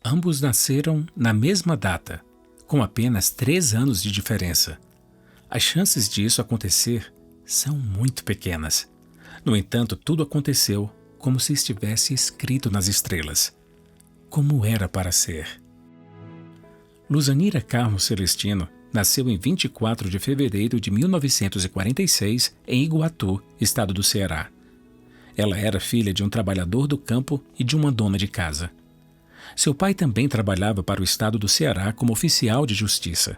Ambos nasceram na mesma data, com apenas 3 anos de diferença. As chances disso acontecer são muito pequenas. No entanto, tudo aconteceu como se estivesse escrito nas estrelas, como era para ser. Luzanira Carmo Celestino nasceu em 24 de fevereiro de 1946 em Iguatu, estado do Ceará. Ela era filha de um trabalhador do campo e de uma dona de casa. Seu pai também trabalhava para o estado do Ceará como oficial de justiça.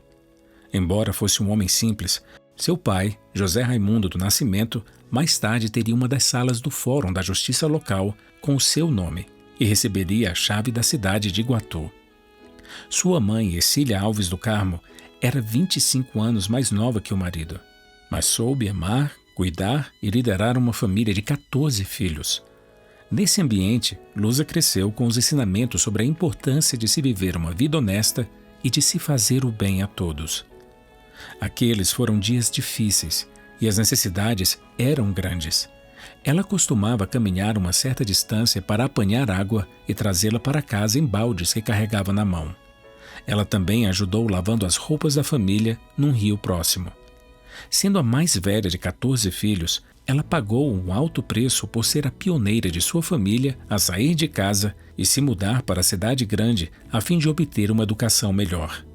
Embora fosse um homem simples, seu pai, José Raimundo do Nascimento, mais tarde teria uma das salas do Fórum da Justiça Local com o seu nome e receberia a chave da cidade de Iguatu. Sua mãe, Ercília Alves do Carmo, era 25 anos mais nova que o marido, mas soube amar, cuidar e liderar uma família de 14 filhos. Nesse ambiente, Luza cresceu com os ensinamentos sobre a importância de se viver uma vida honesta e de se fazer o bem a todos. Aqueles foram dias difíceis e as necessidades eram grandes. Ela costumava caminhar uma certa distância para apanhar água e trazê-la para casa em baldes que carregava na mão. Ela também ajudou lavando as roupas da família num rio próximo. Sendo a mais velha de 14 filhos, ela pagou um alto preço por ser a pioneira de sua família a sair de casa e se mudar para a cidade grande a fim de obter uma educação melhor.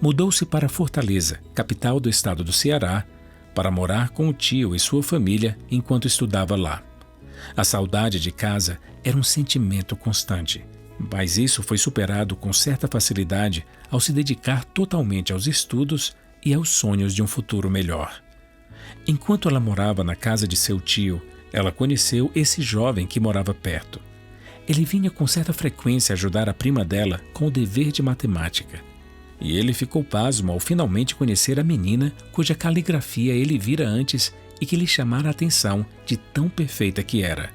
Mudou-se para Fortaleza, capital do estado do Ceará, para morar com o tio e sua família enquanto estudava lá. A saudade de casa era um sentimento constante, mas isso foi superado com certa facilidade ao se dedicar totalmente aos estudos e aos sonhos de um futuro melhor. Enquanto ela morava na casa de seu tio, ela conheceu esse jovem que morava perto. Ele vinha com certa frequência ajudar a prima dela com o dever de matemática. E ele ficou pasmo ao finalmente conhecer a menina cuja caligrafia ele vira antes e que lhe chamara a atenção de tão perfeita que era.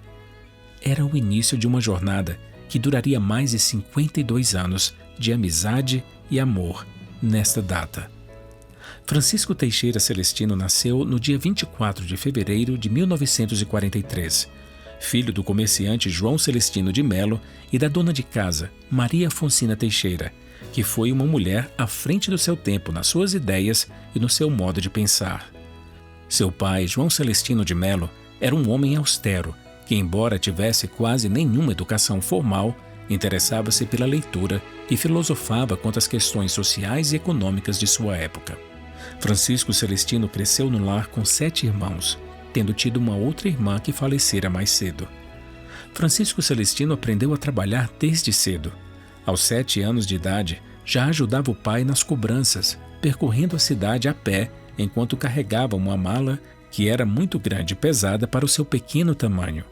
Era o início de uma jornada que duraria mais de 52 anos de amizade e amor nesta data. Francisco Teixeira Celestino nasceu no dia 24 de fevereiro de 1943, filho do comerciante João Celestino de Melo e da dona de casa, Maria Afonsina Teixeira, que foi uma mulher à frente do seu tempo nas suas ideias e no seu modo de pensar. Seu pai, João Celestino de Melo, era um homem austero, que embora tivesse quase nenhuma educação formal, interessava-se pela leitura e filosofava quanto às questões sociais e econômicas de sua época. Francisco Celestino cresceu no lar com 7 irmãos, tendo tido uma outra irmã que falecera mais cedo. Francisco Celestino aprendeu a trabalhar desde cedo. Aos 7 anos de idade, já ajudava o pai nas cobranças, percorrendo a cidade a pé enquanto carregava uma mala que era muito grande e pesada para o seu pequeno tamanho.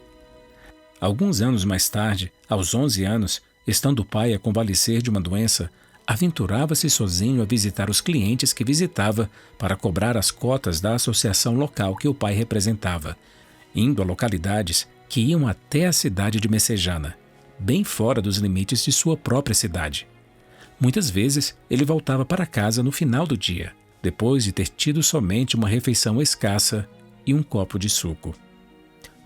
Alguns anos mais tarde, aos 11 anos, estando o pai a convalescer de uma doença, aventurava-se sozinho a visitar os clientes que visitava para cobrar as cotas da associação local que o pai representava, indo a localidades que iam até a cidade de Messejana, bem fora dos limites de sua própria cidade. Muitas vezes ele voltava para casa no final do dia, depois de ter tido somente uma refeição escassa e um copo de suco.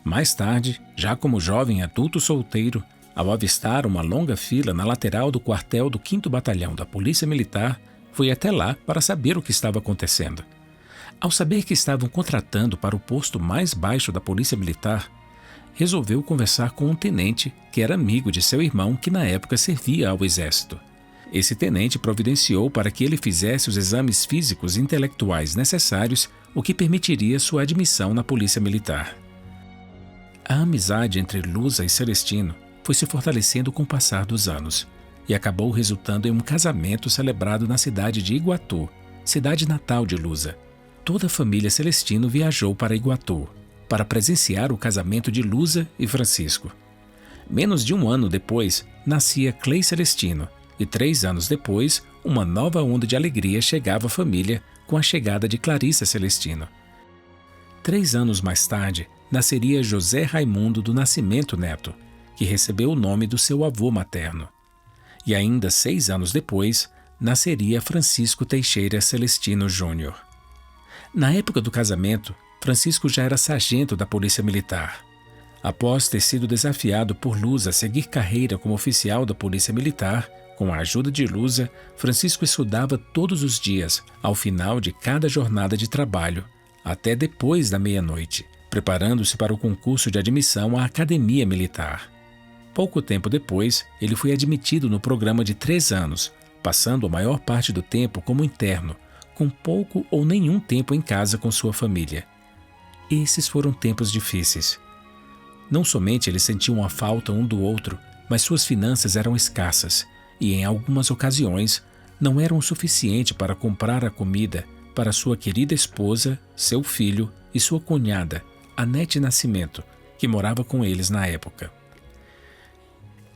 Mais tarde, já como jovem adulto solteiro, ao avistar uma longa fila na lateral do quartel do 5º Batalhão da Polícia Militar, foi até lá para saber o que estava acontecendo. Ao saber que estavam contratando para o posto mais baixo da Polícia Militar, resolveu conversar com um tenente que era amigo de seu irmão que na época servia ao Exército. Esse tenente providenciou para que ele fizesse os exames físicos e intelectuais necessários, o que permitiria sua admissão na Polícia Militar. A amizade entre Luza e Celestino foi se fortalecendo com o passar dos anos e acabou resultando em um casamento celebrado na cidade de Iguatu, cidade natal de Luza. Toda a família Celestino viajou para Iguatu para presenciar o casamento de Luza e Francisco. Menos de um ano depois, nascia Clay Celestino e 3 anos depois, uma nova onda de alegria chegava à família com a chegada de Clarissa Celestino. 3 anos mais tarde, nasceria José Raimundo do Nascimento Neto, que recebeu o nome do seu avô materno. E ainda 6 anos depois, nasceria Francisco Teixeira Celestino Júnior. Na época do casamento, Francisco já era sargento da Polícia Militar. Após ter sido desafiado por Luz a seguir carreira como oficial da Polícia Militar, Com a ajuda de Lusa, Francisco estudava todos os dias, ao final de cada jornada de trabalho, até depois da meia-noite, preparando-se para o concurso de admissão à Academia Militar. Pouco tempo depois, ele foi admitido no programa de 3 anos, passando a maior parte do tempo como interno, com pouco ou nenhum tempo em casa com sua família. Esses foram tempos difíceis. Não somente eles sentiam a falta um do outro, mas suas finanças eram escassas e, em algumas ocasiões, não eram o suficiente para comprar a comida para sua querida esposa, seu filho e sua cunhada, Anete Nascimento, que morava com eles na época.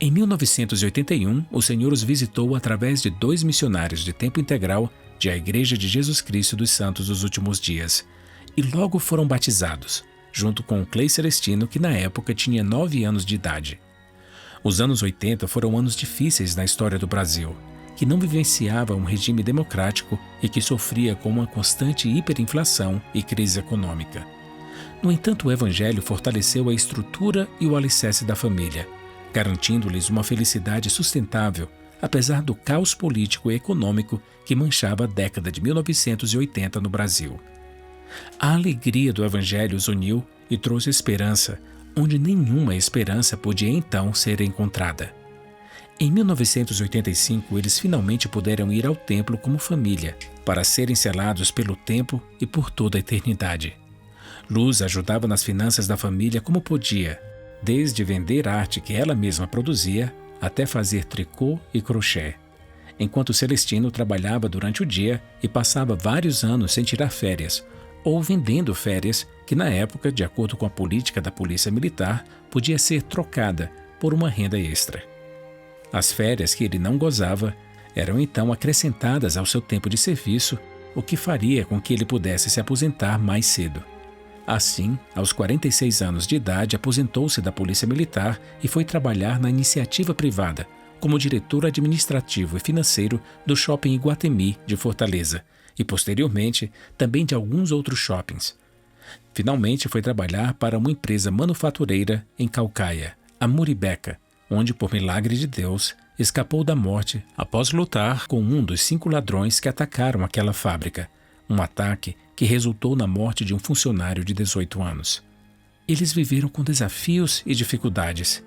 Em 1981, o Senhor os visitou através de 2 missionários de tempo integral de A Igreja de Jesus Cristo dos Santos dos Últimos Dias, e logo foram batizados, junto com o Clay Celestino, que na época tinha 9 anos de idade. Os anos 80 foram anos difíceis na história do Brasil, que não vivenciava um regime democrático e que sofria com uma constante hiperinflação e crise econômica. No entanto, o Evangelho fortaleceu a estrutura e o alicerce da família, garantindo-lhes uma felicidade sustentável, apesar do caos político e econômico que manchava a década de 1980 no Brasil. A alegria do Evangelho os uniu e trouxe esperança, onde nenhuma esperança podia então ser encontrada. Em 1985, eles finalmente puderam ir ao templo como família, para serem selados pelo tempo e por toda a eternidade. Luz ajudava nas finanças da família como podia, desde vender arte que ela mesma produzia até fazer tricô e crochê, enquanto Celestino trabalhava durante o dia e passava vários anos sem tirar férias, ou vendendo férias que, na época, de acordo com a política da Polícia Militar, podia ser trocada por uma renda extra. As férias que ele não gozava eram então acrescentadas ao seu tempo de serviço, o que faria com que ele pudesse se aposentar mais cedo. Assim, aos 46 anos de idade, aposentou-se da Polícia Militar e foi trabalhar na iniciativa privada, como diretor administrativo e financeiro do Shopping Iguatemi de Fortaleza, e posteriormente também de alguns outros shoppings. Finalmente foi trabalhar para uma empresa manufatureira em Caucaia, a Muribeca, onde, por milagre de Deus, escapou da morte após lutar com um dos 5 ladrões que atacaram aquela fábrica, um ataque que resultou na morte de um funcionário de 18 anos. Eles viveram com desafios e dificuldades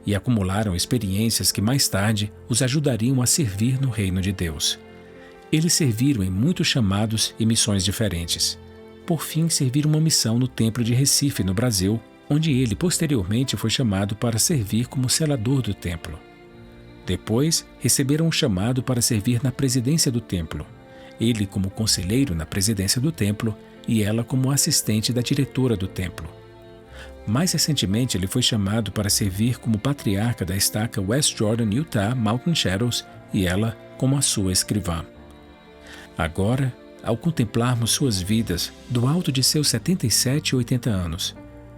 e acumularam experiências que mais tarde os ajudariam a servir no reino de Deus. Eles serviram em muitos chamados e missões diferentes. Por fim, serviram uma missão no Templo de Recife, no Brasil, onde ele posteriormente foi chamado para servir como selador do templo. Depois, receberam um chamado para servir na presidência do templo, ele como conselheiro na presidência do templo e ela como assistente da diretora do templo. Mais recentemente, ele foi chamado para servir como patriarca da estaca West Jordan, Utah Mountain Shadows e ela como a sua escrivã. Agora, ao contemplarmos suas vidas do alto de seus 77 e 80 anos,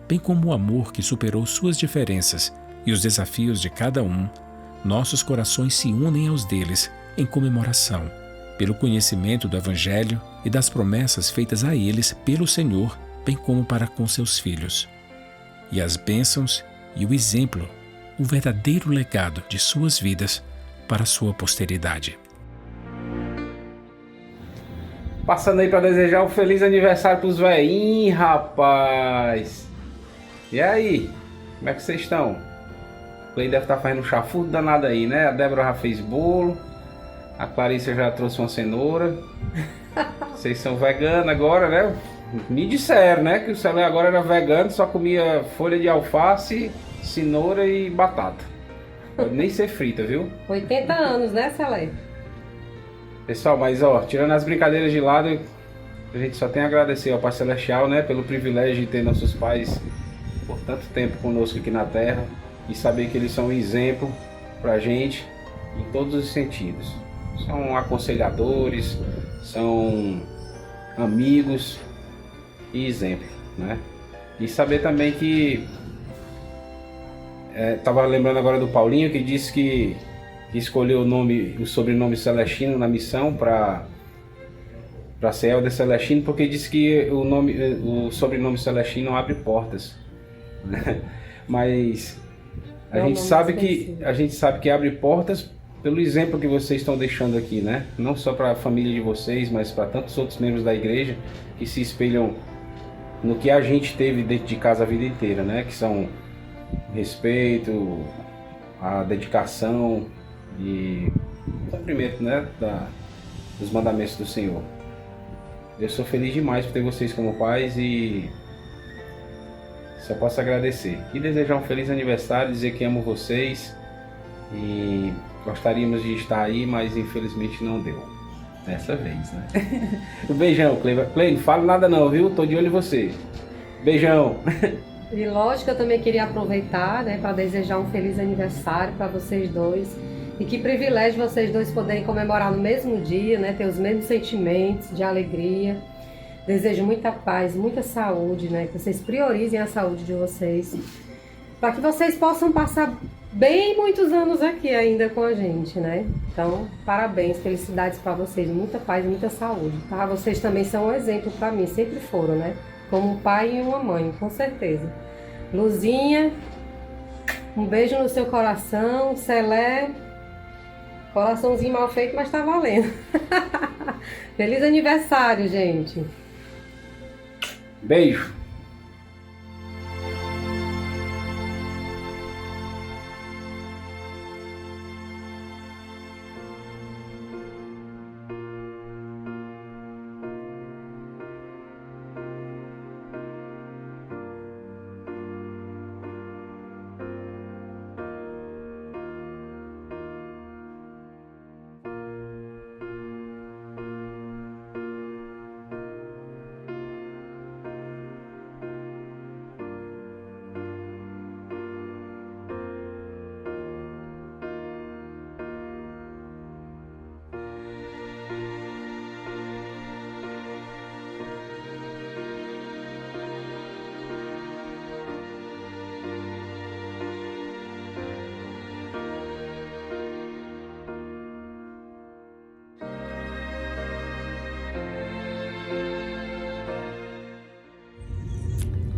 bem como o amor que superou suas diferenças e os desafios de cada um, nossos corações se unem aos deles em comemoração, pelo conhecimento do Evangelho e das promessas feitas a eles pelo Senhor, bem como para com seus filhos. E as bênçãos e o exemplo, o verdadeiro legado de suas vidas para a sua posteridade. Passando aí para desejar um feliz aniversário pros velhinhos, rapaz. E aí, como é que vocês estão? O Clay deve estar fazendo um chafudo danado aí, né? A Débora já fez bolo. A Clarissa já trouxe uma cenoura. Vocês são veganos agora, né? Me disseram, né? Que o Celé agora era vegano, só comia folha de alface, cenoura e batata. Pode nem ser frita, viu? 80 anos, né, Celé? Pessoal, mas ó, tirando as brincadeiras de lado, a gente só tem a agradecer ao Pai Celestial, né? Pelo privilégio de ter nossos pais por tanto tempo conosco aqui na Terra e saber que eles são um exemplo pra gente em todos os sentidos. São aconselhadores, são amigos e exemplo, né? E saber também que tava lembrando agora do Paulinho, que disse que escolheu o sobrenome Celestino na missão para ser Helder Celestino, porque disse que o sobrenome Celestino abre portas, né? Mas a gente sabe que abre portas pelo exemplo que vocês estão deixando aqui, né? Não só para a família de vocês, mas para tantos outros membros da igreja que se espelham no que a gente teve dentro de casa a vida inteira, né? Que são respeito, a dedicação e o cumprimento, né? Dos mandamentos do Senhor. Eu sou feliz demais por ter vocês como pais e só posso agradecer. E desejar um feliz aniversário, dizer que amo vocês e gostaríamos de estar aí, mas infelizmente não deu. Dessa vez, né? Um beijão, Clay, não falo nada não, viu? Tô de olho em você. Beijão. E lógico, eu também queria aproveitar, né, para desejar um feliz aniversário para vocês dois. E que privilégio vocês dois poderem comemorar no mesmo dia, né, ter os mesmos sentimentos de alegria. Desejo muita paz, muita saúde, né, que vocês priorizem a saúde de vocês, para que vocês possam passar bem muitos anos aqui ainda com a gente, né? Então, parabéns, felicidades para vocês, muita paz e muita saúde, tá? Vocês também são um exemplo para mim, sempre foram, né? Como um pai e uma mãe, com certeza. Luzinha, um beijo no seu coração. Celé, coraçãozinho mal feito, mas tá valendo. Feliz aniversário, gente. Beijo.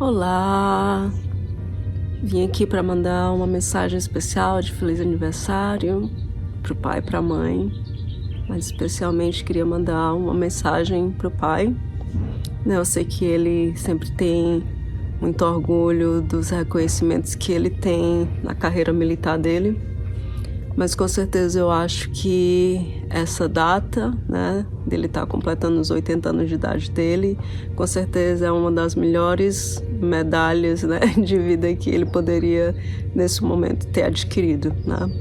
Olá! Vim aqui para mandar uma mensagem especial de feliz aniversário pro pai e pra mãe, mas especialmente queria mandar uma mensagem pro pai. Eu sei que ele sempre tem muito orgulho dos reconhecimentos que ele tem na carreira militar dele, mas com certeza eu acho que essa data, né, dele estar completando os 80 anos de idade dele, com certeza é uma das melhores medalhas, né, de vida que ele poderia, nesse momento, ter adquirido, né?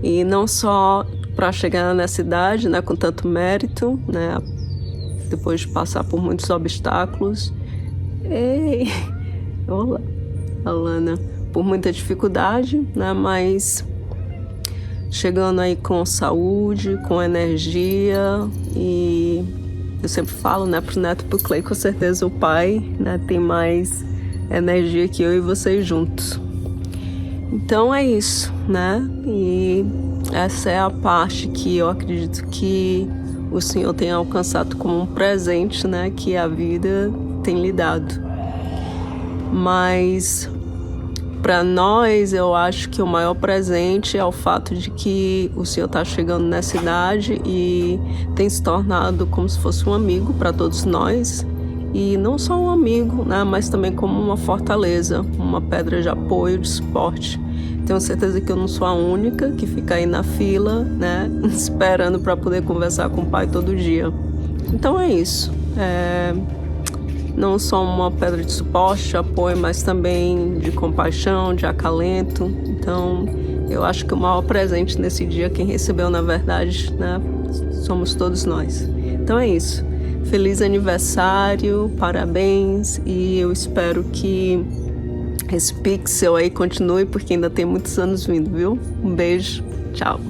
E não só para chegar nessa idade, né, com tanto mérito, né, depois de passar por muitos obstáculos, olá, Alana, por muita dificuldade, né, mas chegando aí com saúde, com energia. E eu sempre falo, né, pro Neto e pro Clay, com certeza o pai, né, tem mais energia que eu e vocês juntos. Então é isso, né? E essa é a parte que eu acredito que o Senhor tem alcançado como um presente, né, que a vida tem lhe dado. Mas para nós, eu acho que o maior presente é o fato de que o Senhor está chegando nessa idade e tem se tornado como se fosse um amigo para todos nós. E não só um amigo, né, mas também como uma fortaleza, uma pedra de apoio, de suporte. Tenho certeza que eu não sou a única que fica aí na fila, né, esperando para poder conversar com o pai todo dia. Então é isso. Não só uma pedra de suporte, de apoio, mas também de compaixão, de acalento. Então, eu acho que o maior presente nesse dia, quem recebeu, na verdade, né, somos todos nós. Então é isso. Feliz aniversário, parabéns, e eu espero que esse pixel aí continue, porque ainda tem muitos anos vindo, viu? Um beijo, tchau.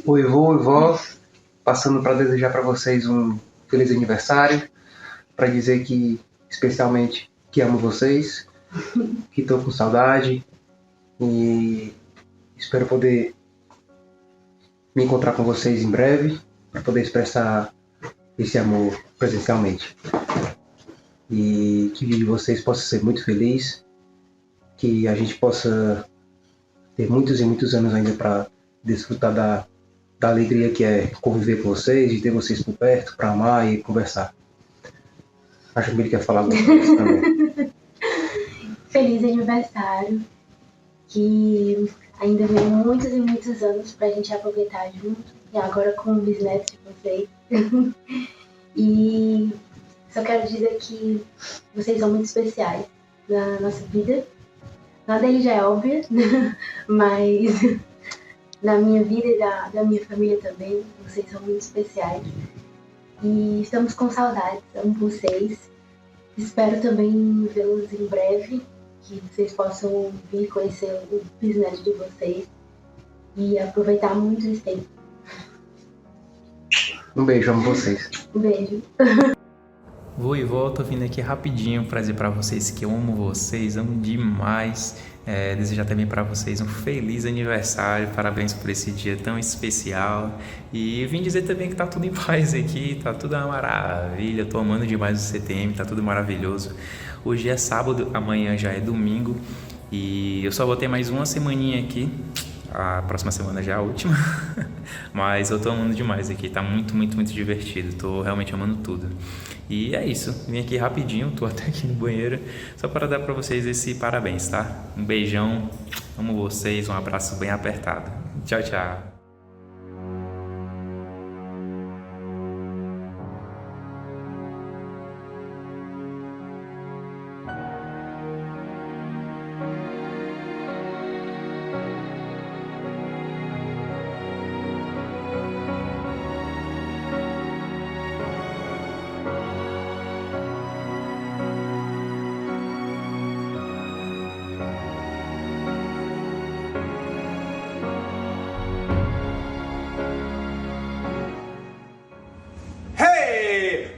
Oi, vô e vó, passando para desejar para vocês um feliz aniversário, para dizer que, especialmente, que amo vocês, que estou com saudade e espero poder me encontrar com vocês em breve, para poder expressar esse amor presencialmente. E que o dia de vocês possa ser muito feliz, que a gente possa ter muitos e muitos anos ainda para desfrutar da alegria que é conviver com vocês, de ter vocês por perto, para amar e conversar. Acho que ele quer falar alguma coisa também. Feliz aniversário, que ainda vem muitos e muitos anos pra gente aproveitar junto, e agora com o bisneto de vocês. E só quero dizer que vocês são muito especiais na nossa vida. Na dele já é óbvio, mas na minha vida e da minha família também, vocês são muito especiais. E estamos com saudades, amo vocês. Espero também vê-los em breve, que vocês possam vir conhecer o bisneto de vocês e aproveitar muito esse tempo. Um beijo, amo vocês. Um beijo. Vou e volto, vindo aqui rapidinho para dizer para vocês que eu amo vocês, amo demais. Desejar também para vocês um feliz aniversário, parabéns por esse dia tão especial. E vim dizer também que tá tudo em paz aqui, tá tudo uma maravilha, tô amando demais o CTM, tá tudo maravilhoso. Hoje é sábado, amanhã já é domingo e eu só vou ter mais uma semaninha aqui. A próxima semana já é a última, mas eu tô amando demais aqui, tá muito, muito, muito divertido, tô realmente amando tudo. E é isso, vim aqui rapidinho, tô até aqui no banheiro, só para dar para vocês esse parabéns, tá? Um beijão, amo vocês, um abraço bem apertado. Tchau, tchau.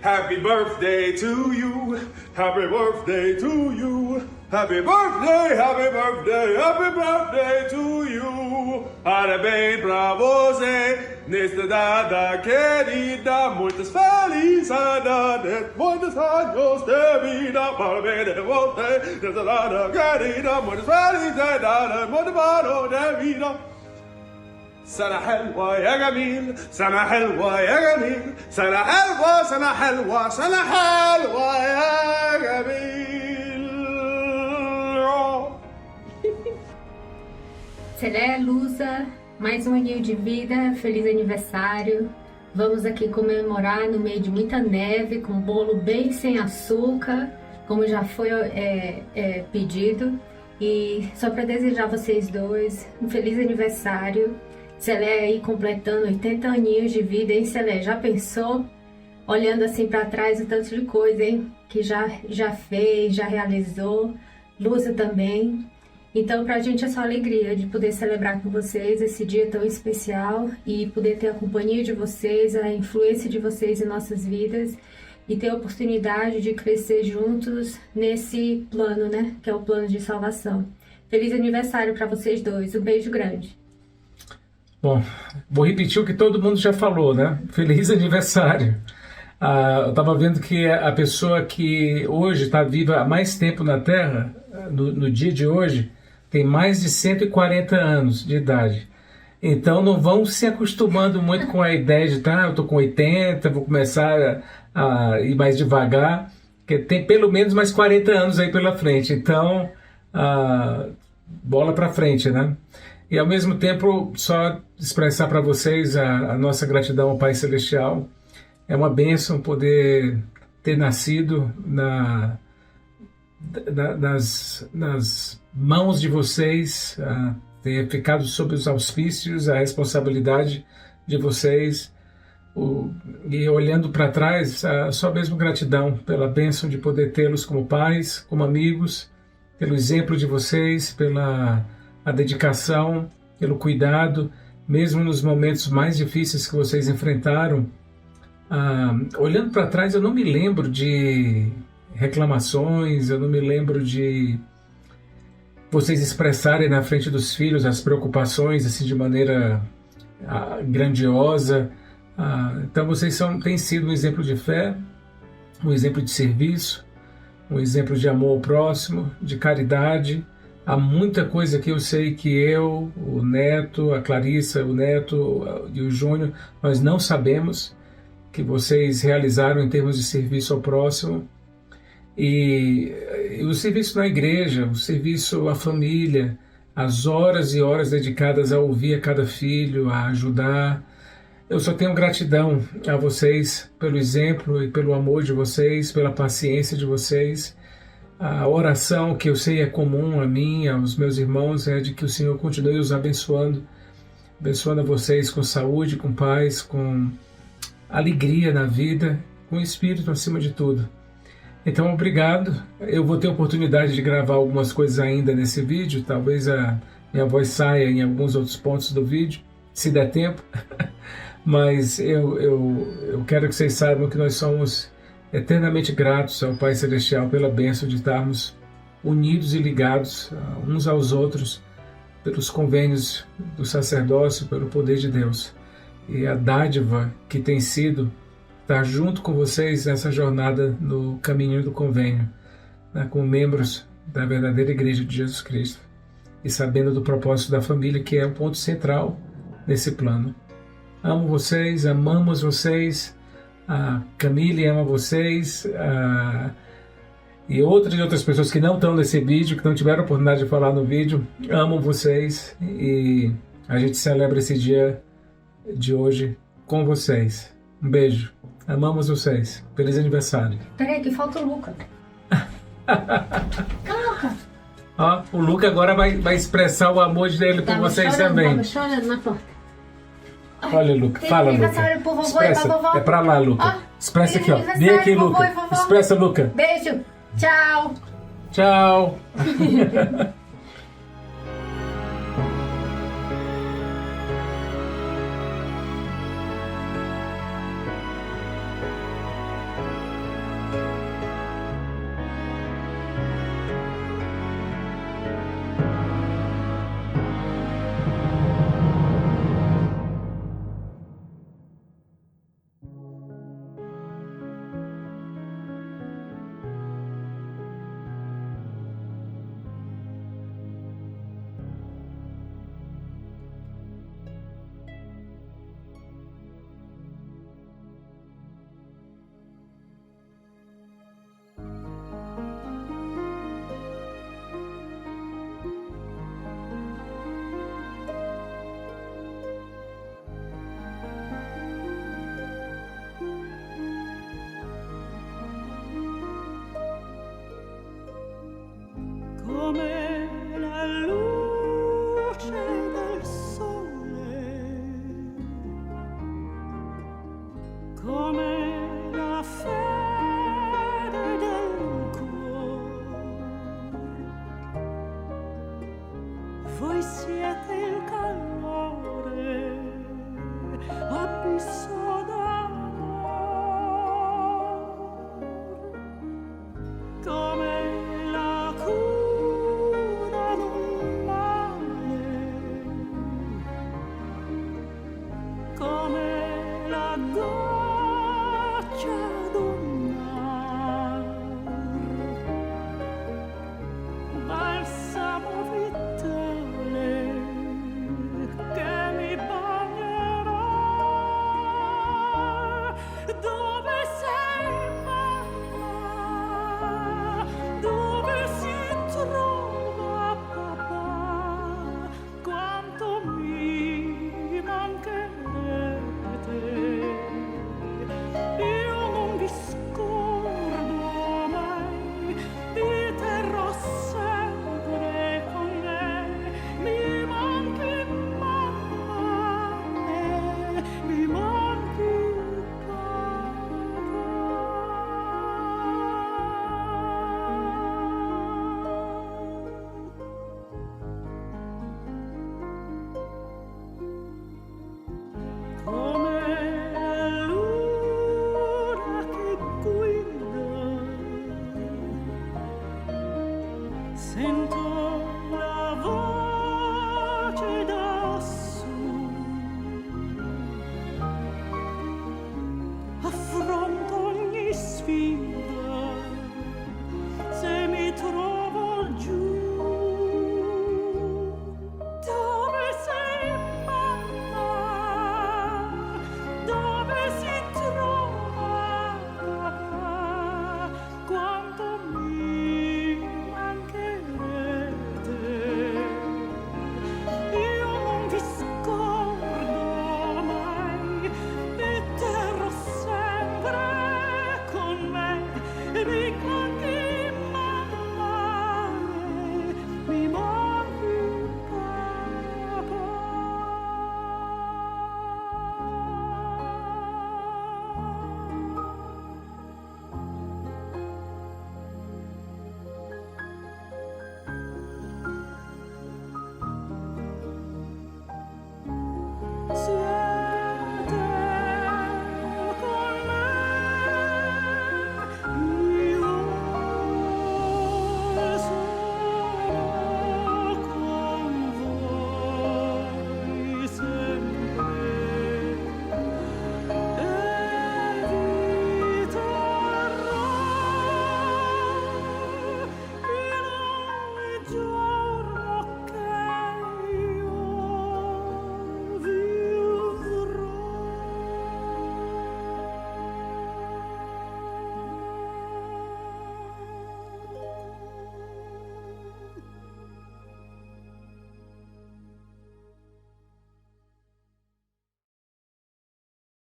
Happy birthday to you, happy birthday to you, happy birthday, happy birthday, happy birthday to you. Parabéns pra você, nesta data querida, muitas felicidades, muitos anos de vida. Parabéns de você, nesta data querida, muitas felicidades, muitos anos de vida. سنة حلوة يا جميل، سنة حلوة يا جميل، سنة حلوة، سنة حلوة، سنة حلوة يا جميل. Celé, Lusa, mais um aninho de vida, feliz aniversário. Vamos aqui comemorar no meio de muita neve, com um bolo bem sem açúcar, como já foi pedido. E só para desejar a vocês dois um feliz aniversário. Celé aí completando 80 aninhos de vida, hein, Celé? Já pensou? Olhando assim para trás o tanto de coisa, hein? Que já fez, já realizou. Lusa também. Então, pra gente é só alegria de poder celebrar com vocês esse dia tão especial e poder ter a companhia de vocês, a influência de vocês em nossas vidas e ter a oportunidade de crescer juntos nesse plano, né? Que é o plano de salvação. Feliz aniversário para vocês dois. Um beijo grande. Bom, vou repetir o que todo mundo já falou, né? Feliz aniversário. Eu estava vendo que a pessoa que hoje está viva há mais tempo na Terra, no dia de hoje, tem mais de 140 anos de idade. Então não vão se acostumando muito com a ideia de, eu estou com 80, vou começar a ir mais devagar, porque tem pelo menos mais 40 anos aí pela frente. Então, bola para frente, né? E ao mesmo tempo, só expressar para vocês a nossa gratidão ao Pai Celestial. É uma bênção poder ter nascido nas mãos de vocês, ter ficado sob os auspícios, a responsabilidade de vocês. E olhando para trás, só mesmo gratidão pela bênção de poder tê-los como pais, como amigos, pelo exemplo de vocês, pela a dedicação, pelo cuidado, mesmo nos momentos mais difíceis que vocês enfrentaram, olhando para trás, eu não me lembro de reclamações, eu não me lembro de vocês expressarem na frente dos filhos as preocupações assim de maneira grandiosa. Então vocês têm sido um exemplo de fé, um exemplo de serviço, um exemplo de amor ao próximo, de caridade. Há muita coisa que eu sei que eu, o Neto, a Clarissa, o Neto e o Júnior, nós não sabemos, que vocês realizaram em termos de serviço ao próximo. E o serviço na igreja, o serviço à família, as horas e horas dedicadas a ouvir a cada filho, a ajudar. Eu só tenho gratidão a vocês pelo exemplo e pelo amor de vocês, pela paciência de vocês. A oração que eu sei é comum a mim, aos meus irmãos, é de que o Senhor continue os abençoando, abençoando a vocês com saúde, com paz, com alegria na vida, com espírito acima de tudo. Então, obrigado. Eu vou ter oportunidade de gravar algumas coisas ainda nesse vídeo, talvez a minha voz saia em alguns outros pontos do vídeo, se der tempo. Mas eu quero que vocês saibam que nós somos eternamente gratos ao Pai Celestial pela bênção de estarmos unidos e ligados uns aos outros pelos convênios do sacerdócio, pelo poder de Deus. E a dádiva que tem sido estar junto com vocês nessa jornada no caminho do convênio, né, como membros da verdadeira Igreja de Jesus Cristo e sabendo do propósito da família, que é um ponto central nesse plano. Amo vocês, amamos vocês, a Camille ama vocês, e outras pessoas que não estão nesse vídeo, que não tiveram a oportunidade de falar no vídeo, amam vocês, e a gente celebra esse dia de hoje com vocês. Um beijo. Amamos vocês. Feliz aniversário. Peraí, que falta o Luca. Coloca. Ó, o Luca agora vai expressar o amor dele por vocês também. Tava chorando na porta. Olha, Luca, fala, Luca. Pro vovô Expressa. E pra vovó. É pra lá, Luca. Expressa aqui, ó. Vem aqui, Luca. Expressa, Luca. Beijo. Tchau. Tchau.